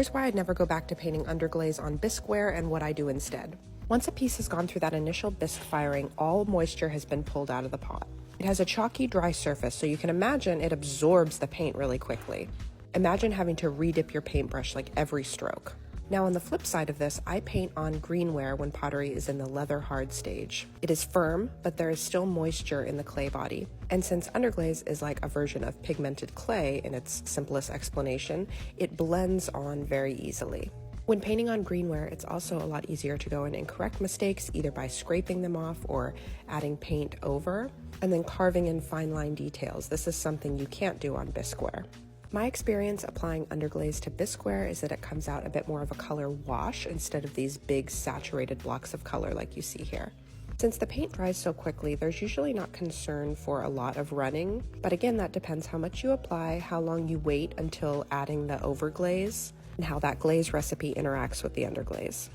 Here's why I'd never go back to painting underglaze on bisqueware and what I do instead. Once a piece has gone through that initial bisque firing, all moisture has been pulled out of the pot. It has a chalky, dry surface, so you can imagine it absorbs the paint really quickly. Imagine having to redip your paintbrush like every stroke. Now on the flip side of this, I paint on greenware when pottery is in the leather hard stage. It is firm, but there is still moisture in the clay body. And since underglaze is like a version of pigmented clay in its simplest explanation, it blends on very easily. When painting on greenware, it's also a lot easier to go in and correct mistakes either by scraping them off or adding paint over, and then carving in fine line details. This is something you can't do on bisqueware. My experience applying underglaze to bisqueware is that it comes out a bit more of a color wash instead of these big saturated blocks of color like you see here. Since the paint dries so quickly, there's usually not concern for a lot of running, but again, that depends how much you apply, how long you wait until adding the overglaze, and how that glaze recipe interacts with the underglaze.